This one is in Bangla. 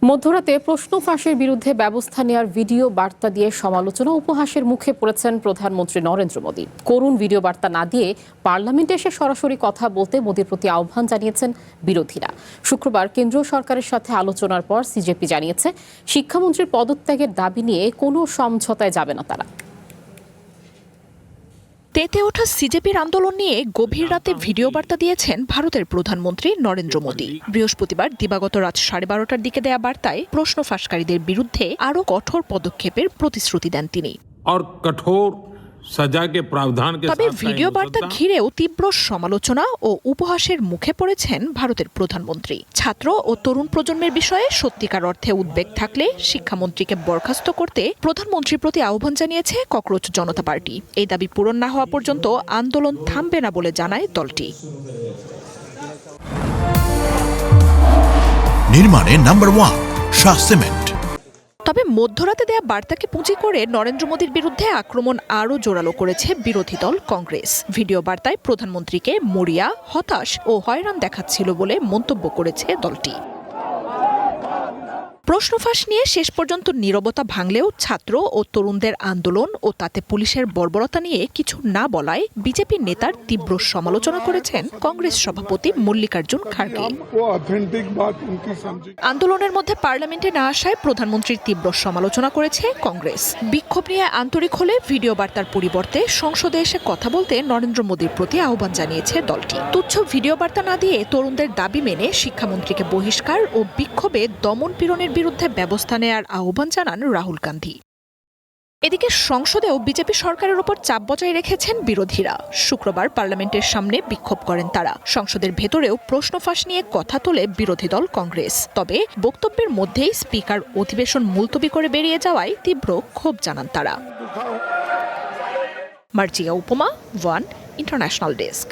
মধ্যরাতে প্রশ্ন ফাঁসের বিরুদ্ধে ব্যবস্থা নেওয়ার ভিডিও বার্তা দিয়ে সমালোচনা উপহাসের মুখে পড়েছেন প্রধানমন্ত্রী নরেন্দ্র মোদী। করুণ ভিডিও বার্তা না দিয়ে পার্লামেন্টে এসে সরাসরি কথা বলতে মোদীর প্রতি আহ্বান জানিয়েছেন বিরোধীরা। শুক্রবার কেন্দ্রীয় সরকারের সাথে আলোচনার পর সিজেপি জানিয়েছে, শিক্ষামন্ত্রীর পদত্যাগের দাবি নিয়ে কোনো সমঝোতায় যাবে না তারা। তেতে ওঠা সিজেপির আন্দোলন নিয়ে গভীর রাতে ভিডিও বার্তা দিয়েছেন ভারতের প্রধানমন্ত্রী নরেন্দ্র মোদী। বৃহস্পতিবার দিবাগত রাত 12:30টার দিকে দেয়া বার্তায় প্রশ্ন ফাঁসকারীদের বিরুদ্ধে আরও কঠোর পদক্ষেপের প্রতিশ্রুতি দেন তিনি। তবে ভিডিও বার্তা ঘিরেও তীব্র সমালোচনা ও উপহাসের মুখে পড়েছেন ভারতের প্রধানমন্ত্রী। ছাত্র ও তরুণ প্রজন্মের বিষয়ে সত্যিকার অর্থে উদ্বেগ থাকলে শিক্ষামন্ত্রীকে বরখাস্ত করতে প্রধানমন্ত্রীর প্রতি আহ্বান জানিয়েছে ককরোচ জনতা পার্টি। এই দাবি পূরণ না হওয়া পর্যন্ত আন্দোলন থামবে না বলে জানায় দলটি। নির্মাণে নাম্বার 1 শাহ সিমেন্ট। তবে মধ্যরাতে দেয়া বার্তাকে পুঁজি করে নরেন্দ্র মোদীর বিরুদ্ধে আক্রমণ আরও জোরালো করেছে বিরোধী দল কংগ্রেস। ভিডিও বার্তায় প্রধানমন্ত্রীকে মরিয়া, হতাশ ও হয়রান দেখাচ্ছিল বলে মন্তব্য করেছে দলটি। প্রশ্ন ফাঁস নিয়ে শেষ পর্যন্ত নীরবতা ভাঙলেও ছাত্র ও তরুণদের আন্দোলন ও তাতে পুলিশের বর্বরতা নিয়ে কিছু না বলায় বিজেপি নেতার তীব্র সমালোচনা করেছেন কংগ্রেস সভাপতি মল্লিকার্জুন খাড়গে। আন্দোলনের মধ্যে পার্লামেন্টে না আসায় প্রধানমন্ত্রীর তীব্র সমালোচনা করেছে কংগ্রেস। বিক্ষোভ নিয়ে আন্তরিক হলে ভিডিও বার্তার পরিবর্তে সংসদে এসে কথা বলতে নরেন্দ্র মোদীর প্রতি আহ্বান জানিয়েছে দলটি। তুচ্ছ ভিডিও বার্তা না দিয়ে তরুণদের দাবি মেনে শিক্ষামন্ত্রীকে বহিষ্কার ও বিক্ষোভে দমন পীড়নের বিরুদ্ধে ব্যবস্থা নেয়ার আহ্বান জানান রাহুল গান্ধী। এদিকে সংসদেও বিজেপি সরকারের উপর চাপ বজায় রেখেছেন বিরোধীরা। শুক্রবার পার্লামেন্টের সামনে বিক্ষোভ করেন তারা। সংসদের ভেতরেও প্রশ্ন ফাঁস নিয়ে কথা তোলে বিরোধী দল কংগ্রেস। তবে বক্তব্যের মধ্যেই স্পিকার অধিবেশন মুলতবি করে বেরিয়ে যাওয়ায় তীব্র ক্ষোভ জানান তারা। মার্জিয়া উপমা, ওয়ান ইন্টারন্যাশনাল ডেস্ক।